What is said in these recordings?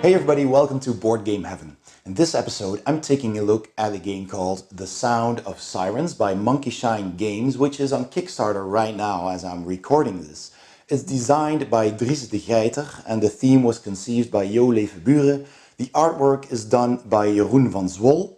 Hey everybody, welcome to Board Game Heaven. In this episode, I'm taking a look at a game called The Sound of Sirens by Monkeyshine Games, which is on Kickstarter right now as I'm recording this. It's designed by Dries de Geiter and the theme was conceived by Jo Levenburen. The artwork is done by Jeroen van Zwol.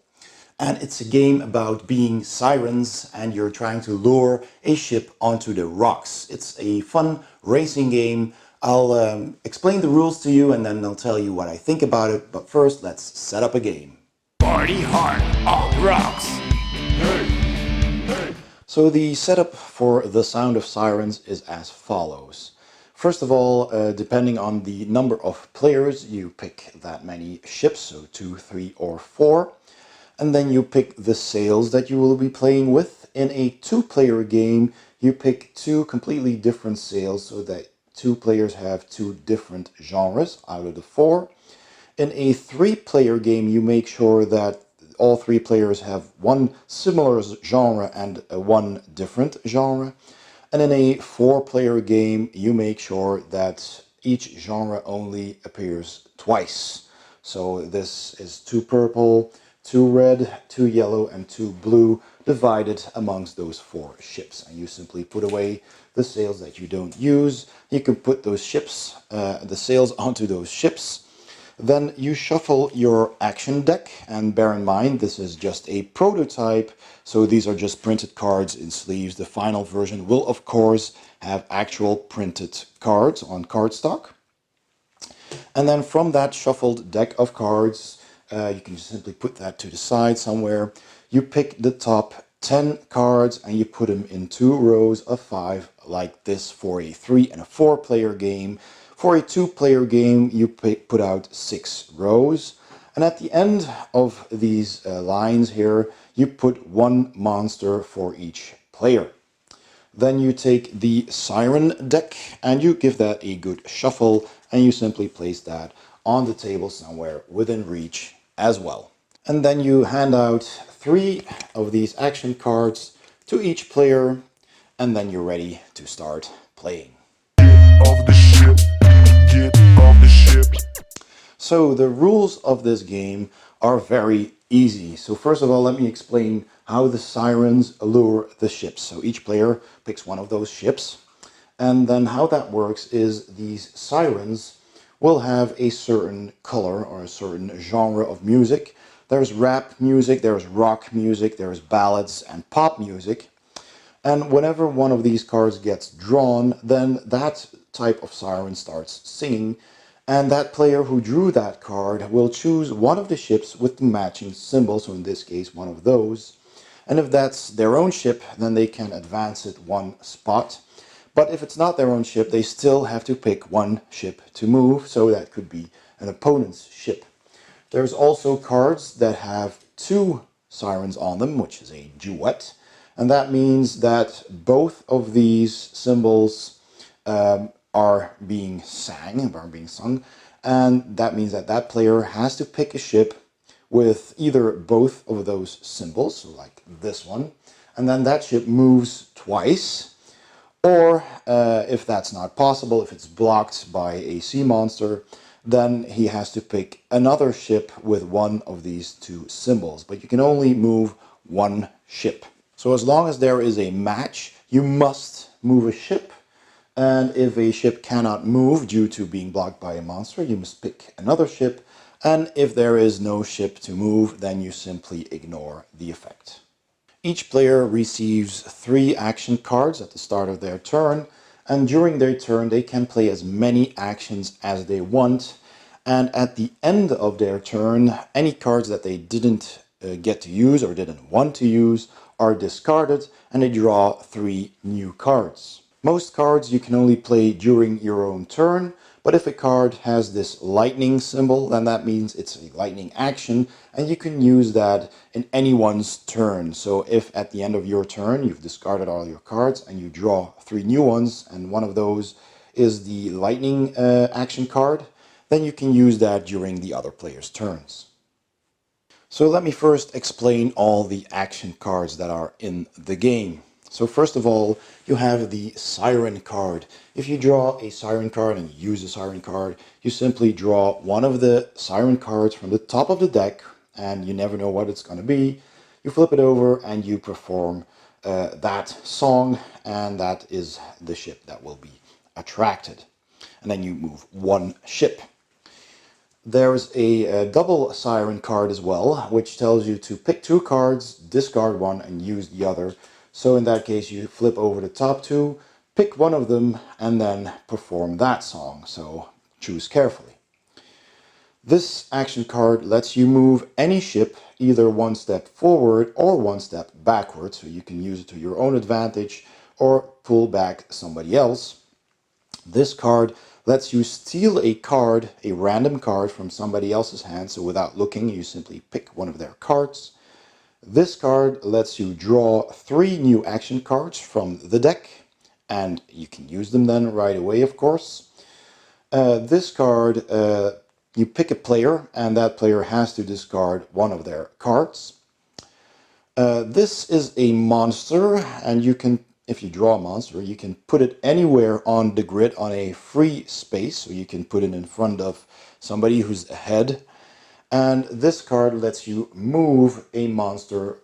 And it's a game about being sirens and you're trying to lure a ship onto the rocks. It's a fun racing game. I'll explain the rules to you and then I'll tell you what I think about it. But first, let's set up a game. Party hard on rocks. So the setup for The Sound of Sirens is as follows. First of all, depending on the number of players, you pick that many ships, so 2, 3, or 4. And then you pick the sails that you will be playing with. In a 2-player game, you pick 2 completely different sails so that 2 players have 2 different genres out of the 4. In a 3-player game, you make sure that all 3 players have 1 similar genre and 1 different genre. And in a 4-player game, you make sure that each genre only appears twice. So this is 2 purple, 2 red, 2 yellow, and 2 blue divided amongst those 4 ships. And you simply put away the sails that you don't use. You can put those ships, the sails onto those ships. Then you shuffle your action deck, and bear in mind this is just a prototype, so these are just printed cards in sleeves. The final version will of course have actual printed cards on cardstock. And then from that shuffled deck of cards, you can simply put that to the side somewhere. You pick the top 10 cards and you put them in 2 rows of 5 like this for a 3 and a 4-player game. For a 2-player game, you put out 6 rows. And at the end of these lines here, you put 1 monster for each player. Then you take the Siren deck and you give that a good shuffle and you simply place that on the table somewhere within reach as well. And then you hand out 3 of these action cards to each player and then you're ready to start playing. Off the ship, get off the ship. So the rules of this game are very easy. So first of all, let me explain how the sirens lure the ships. So each player picks one of those ships. And then how that works is these sirens will have a certain color or a certain genre of music. There's rap music, there's rock music, there's ballads and pop music. And whenever one of these cards gets drawn, then that type of siren starts singing. And that player who drew that card will choose one of the ships with the matching symbol, so in this case one of those. And if that's their own ship, then they can advance it 1 spot. But if it's not their own ship, they still have to pick 1 ship to move, so that could be an opponent's ship. There's also cards that have 2 sirens on them, which is a duet. And that means that both of these symbols are being sung, and that means that that player has to pick a ship with either both of those symbols, so like this one, and then that ship moves twice, or if that's not possible, if it's blocked by a sea monster, then he has to pick another ship with one of these 2 symbols, but you can only move 1 ship. So as long as there is a match, you must move a ship. And if a ship cannot move due to being blocked by a monster, you must pick another ship. And if there is no ship to move, then you simply ignore the effect. Each player receives 3 action cards at the start of their turn. And during their turn, they can play as many actions as they want. And at the end of their turn, any cards that they didn't get to use or didn't want to use are discarded and they draw 3 new cards. Most cards you can only play during your own turn, but if a card has this lightning symbol, then that means it's a lightning action and you can use that in anyone's turn. So if at the end of your turn you've discarded all your cards and you draw 3 new ones and one of those is the lightning action card, then you can use that during the other player's turns. So let me first explain all the action cards that are in the game. So first of all, you have the Siren card. If you draw a Siren card and use a Siren card, you simply draw one of the Siren cards from the top of the deck, and you never know what it's going to be. You flip it over and you perform that song, and that is the ship that will be attracted. And then you move one ship. There's a double Siren card as well, which tells you to pick two cards, discard one, and use the other. So in that case, you flip over the top two, pick one of them, and then perform that song. So choose carefully. This action card lets you move any ship either one step forward or one step backward, so you can use it to your own advantage or pull back somebody else. This card lets you steal a card, a random card from somebody else's hand, so without looking you simply pick one of their cards. This card lets you draw 3 new action cards from the deck, and you can use them then right away, of course. This card, you pick a player, and that player has to discard one of their cards. This is a monster, and you can, if you draw a monster, you can put it anywhere on the grid on a free space, so you can put it in front of somebody who's ahead. And this card lets you move a monster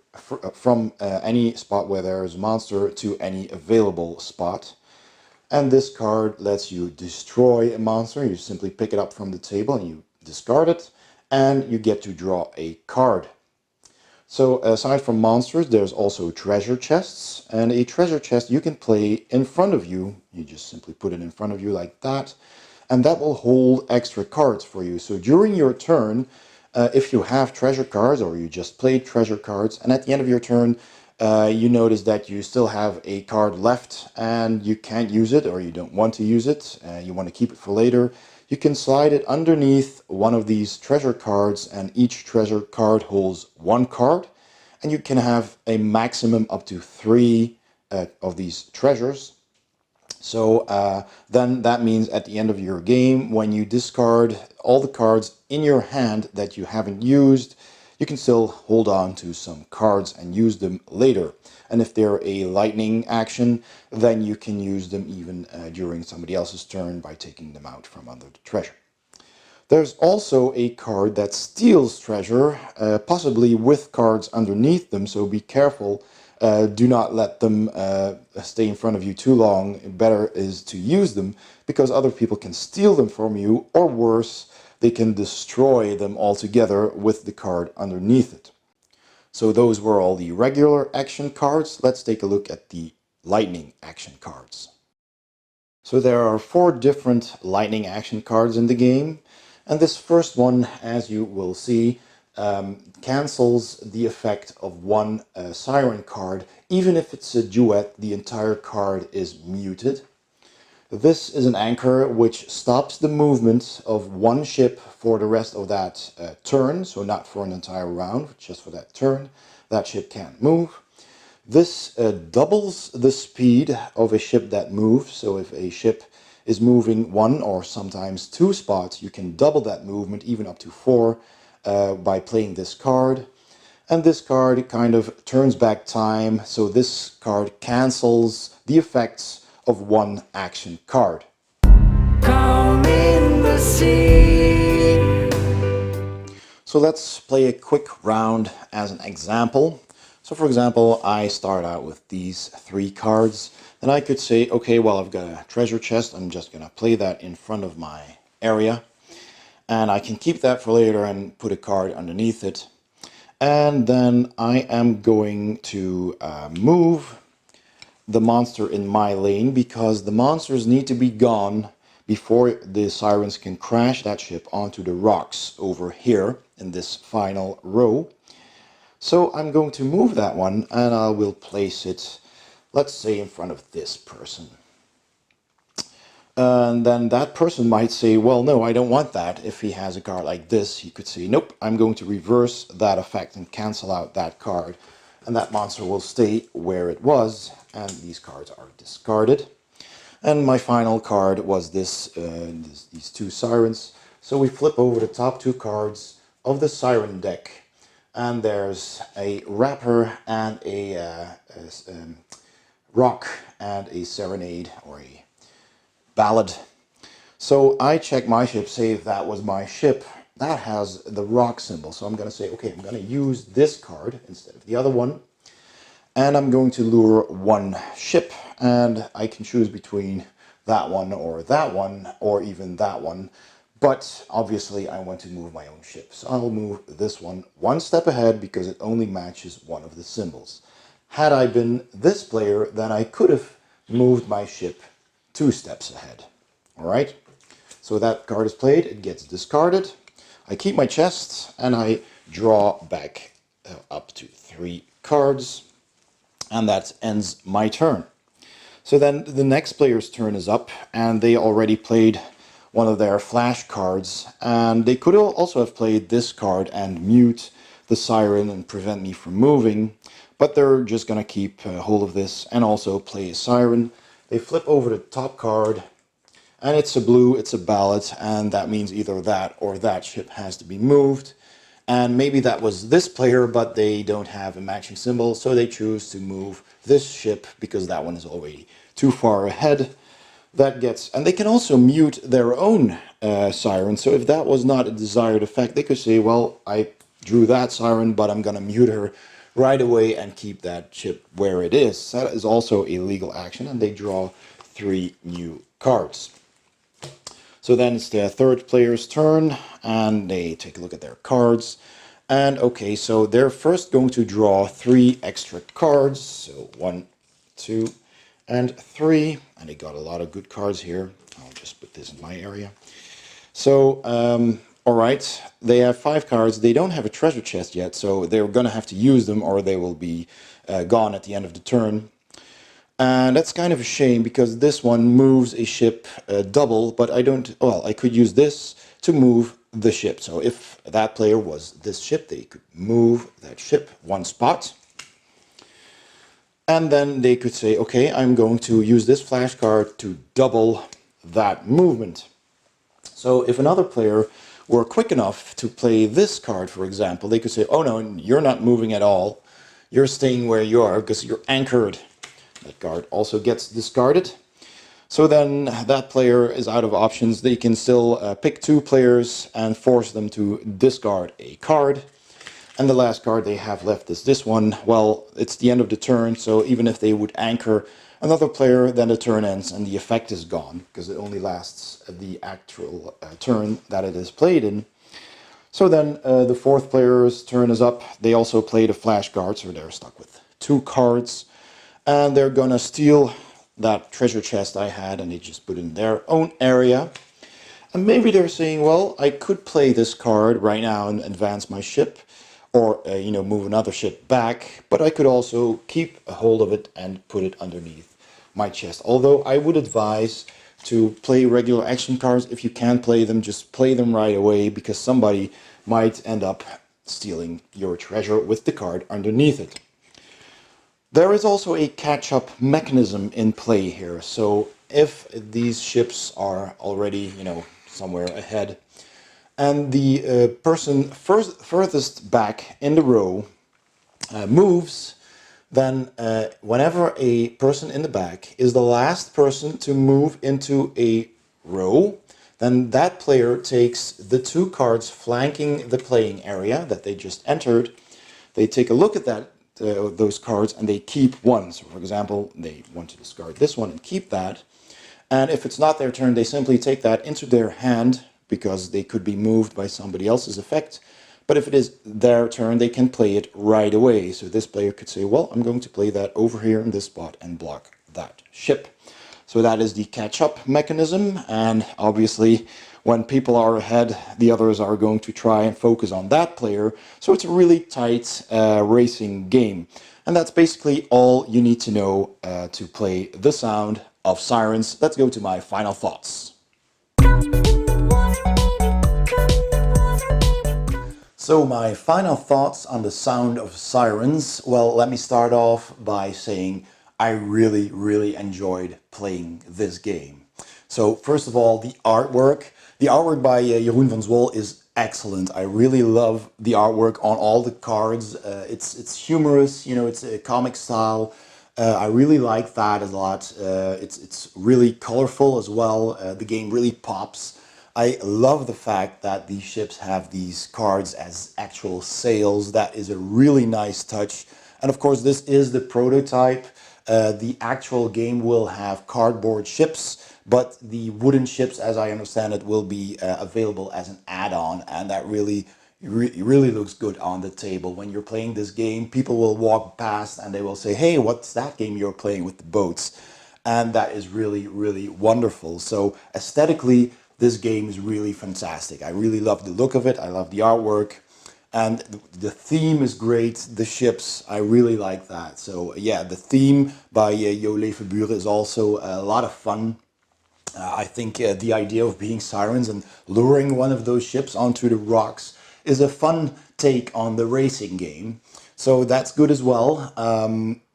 from any spot where there is a monster to any available spot. And this card lets you destroy a monster. You simply pick it up from the table and you discard it, and you get to draw a card. So aside from monsters, there's also treasure chests, and a treasure chest you can play in front of you. You just simply put it in front of you like that, and that will hold extra cards for you. So during your turn, if you have treasure cards or you just played treasure cards, and at the end of your turn you notice that you still have a card left and you can't use it, or you don't want to use it, you want to keep it for later, you can slide it underneath one of these treasure cards, and each treasure card holds 1 card, and you can have a maximum up to 3 of these treasures. So then that means at the end of your game, when you discard all the cards in your hand that you haven't used, you can still hold on to some cards and use them later. And if they're a lightning action, then you can use them even during somebody else's turn by taking them out from under the treasure. There's also a card that steals treasure, possibly with cards underneath them, so be careful. Do not let them stay in front of you too long. Better is to use them, because other people can steal them from you, or worse, they can destroy them altogether with the card underneath it. So those were all the regular action cards. Let's take a look at the lightning action cards. So there are 4 different lightning action cards in the game, and this first one, as you will see, cancels the effect of one siren card. Even if it's a duet, the entire card is muted. This is an anchor which stops the movement of one ship for the rest of that turn, so not for an entire round, just for that turn. That ship can't move. This doubles the speed of a ship that moves, so if a ship is moving 1 or sometimes 2 spots, you can double that movement, even up to 4, by playing this card. And this card kind of turns back time, so this card cancels the effects of one action card. Come in the sea. So let's play a quick round as an example. So for example, I start out with these 3 cards, and I could say, okay, well, I've got a treasure chest, I'm just gonna play that in front of my area, and I can keep that for later and put a card underneath it. And then I am going to move the monster in my lane, because the monsters need to be gone before the sirens can crash that ship onto the rocks over here in this final row. So I'm going to move that one, and I will place it, let's say, in front of this person. And then that person might say, well, no, I don't want that. If he has a card like this, he could say, nope, I'm going to reverse that effect and cancel out that card. And that monster will stay where it was, and these cards are discarded. And my final card was these 2 sirens. So we flip over the top 2 cards of the siren deck, and there's a wrapper and a rock and a serenade or a ballad. So I check my ship, say if that was my ship. That has the rock symbol. So I'm going to say, okay, I'm going to use this card instead of the other one. And I'm going to lure one ship. And I can choose between that one, or even that one. But obviously I want to move my own ship. So I'll move this one step ahead because it only matches one of the symbols. Had I been this player, then I could have moved my ship 2 steps ahead. Alright? So that card is played, it gets discarded. I keep my chest and I draw back up to 3 cards. And that ends my turn. So then the next player's turn is up and they already played one of their flash cards, and they could also have played this card and mute the siren and prevent me from moving, but they're just gonna keep hold of this and also play a siren. They flip over the top card and it's a blue, it's a ballad, and that means either that or that ship has to be moved. And maybe that was this player, but they don't have a matching symbol, so they choose to move this ship because that one is already too far ahead. That gets, and they can also mute their own siren. So if that was not a desired effect, they could say, well, I drew that siren, but I'm going to mute her right away and keep that ship where it is. That is also a legal action, and they draw 3 new cards. So then it's the third player's turn, and they take a look at their cards. And okay, so they're first going to draw 3 extra cards. So 1, 2, and 3. And they got a lot of good cards here. I'll just put this in my area. So, alright, they have 5 cards. They don't have a treasure chest yet, so they're going to have to use them or they will be gone at the end of the turn. And that's kind of a shame because this one moves a ship double, but I don't, well, I could use this to move the ship. So if that player was this ship, they could move that ship 1 spot. And then they could say, okay, I'm going to use this flash card to double that movement. So if another player were quick enough to play this card, for example, they could say, oh no, you're not moving at all. You're staying where you are because you're anchored. That card also gets discarded. So then that player is out of options. They can still pick 2 players and force them to discard a card. And the last card they have left is this one. Well, it's the end of the turn, so even if they would anchor another player, then the turn ends and the effect is gone, because it only lasts the actual turn that it is played in. So then the 4th player's turn is up. They also played a flash card, so they're stuck with 2 cards. And they're gonna steal that treasure chest I had, and they just put it in their own area. And maybe they're saying, well, I could play this card right now and advance my ship, or you know, move another ship back, but I could also keep a hold of it and put it underneath my chest. Although I would advise to play regular action cards. If you can play them, just play them right away, because somebody might end up stealing your treasure with the card underneath it. There is also a catch-up mechanism in play here. So if these ships are already, you know, somewhere ahead, and the person furthest back in the row moves, then whenever a person in the back is the last person to move into a row, then that player takes the 2 cards flanking the playing area that they just entered. They take a look at that those cards and they keep one. So for example, they want to discard this one and keep that. And if it's not their turn, they simply take that into their hand, because they could be moved by somebody else's effect. But if it is their turn, they can play it right away. So this player could say, well, I'm going to play that over here in this spot and block that ship. So that is the catch-up mechanism, and obviously when people are ahead, the others are going to try and focus on that player. So it's a really tight racing game. And that's basically all you need to know to play The Sound of Sirens. Let's go to my final thoughts. So my final thoughts on The Sound of Sirens. Well, let me start off by saying I really enjoyed playing this game. So first of all, the artwork by Jeroen van Zwol is excellent. I really love the artwork on all the cards. It's humorous, you know, it's a comic style. I really like that a lot. It's really colorful as well. The game really pops. I love the fact that these ships have these cards as actual sails. That is a really nice touch. And of course, this is the prototype. The actual game will have cardboard ships, but the wooden ships, as I understand it, will be available as an add-on, and that really looks good on the table. When you're playing this game, people will walk past and they will say, "Hey, what's that game you're playing with the boats?" And that is really wonderful. So aesthetically, this game is really fantastic. I really love the look of it. I love the artwork. And the theme is great. The ships, I really like that. So yeah, the theme by Jo Levenburen is also a lot of fun. I think the idea of being sirens and luring one of those ships onto the rocks is a fun take on the racing game. So that's good as well.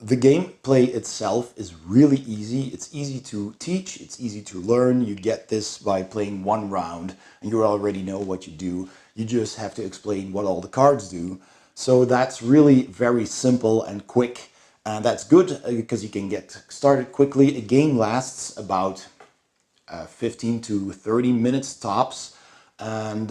The gameplay itself is really easy. It's easy to teach. It's easy to learn. You get this by playing one round and you already know what you do. You just have to explain what all the cards do. So that's really very simple and quick. And that's good because you can get started quickly. A game lasts about 15 to 30 minutes tops, and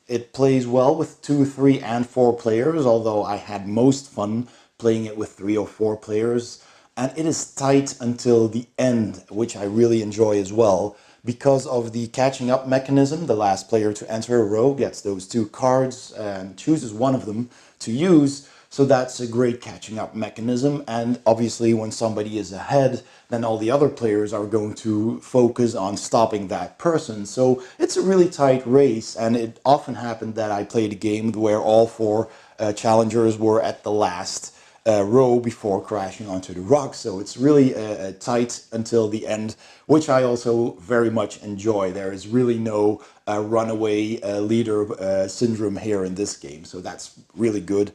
it plays well with 2, 3, and 4 players, although I had most fun playing it with 3 or 4 players. And it is tight until the end, which I really enjoy as well. Because of the catching up mechanism, the last player to enter a row gets those 2 cards and chooses one of them to use. So that's a great catching up mechanism. And obviously when somebody is ahead, then all the other players are going to focus on stopping that person. So it's a really tight race. And it often happened that I played a game where all 4 challengers were at the last row before crashing onto the rocks. So it's really tight until the end, which I also very much enjoy. There is really no runaway leader syndrome here in this game. So that's really good.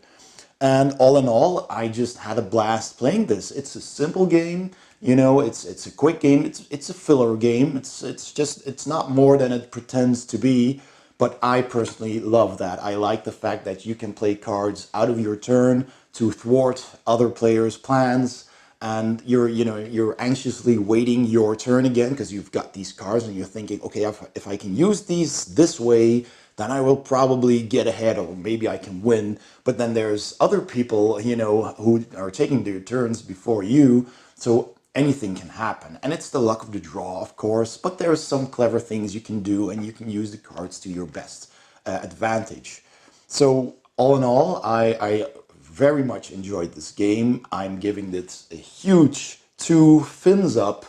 And all in all, I just had a blast playing this. It's a simple game, you know, it's a quick game, it's a filler game. It's not more than it pretends to be, but I personally love that. I like the fact that you can play cards out of your turn to thwart other players' plans, and you're anxiously waiting your turn again because you've got these cards and you're thinking, okay, if I can use these this way, then I will probably get ahead or maybe I can win. But then there's other people, you know, who are taking their turns before you. So anything can happen. And it's the luck of the draw, of course, but there's some clever things you can do and you can use the cards to your best advantage. So all in all, I very much enjoyed this game. I'm giving it a huge 2 fins up.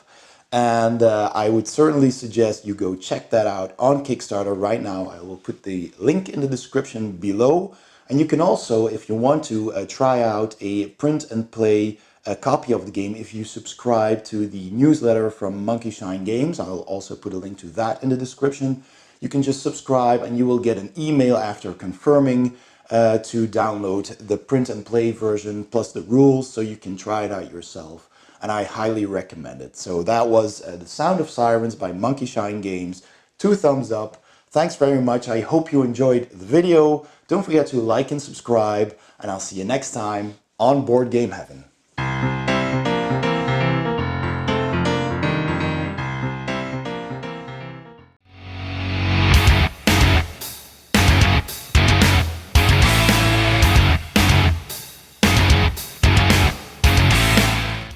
And I would certainly suggest you go check that out on Kickstarter right now. I will put the link in the description below. And you can also, if you want to, try out a print and play copy of the game if you subscribe to the newsletter from Monkeyshine Games. I'll also put a link to that in the description. You can just subscribe and you will get an email after confirming to download the print and play version plus the rules so you can try it out yourself. And I highly recommend it. So that was The Sound of Sirens by Monkeyshine Games. 2 thumbs up. Thanks very much. I hope you enjoyed the video. Don't forget to like and subscribe, and I'll see you next time on Board Game Heaven.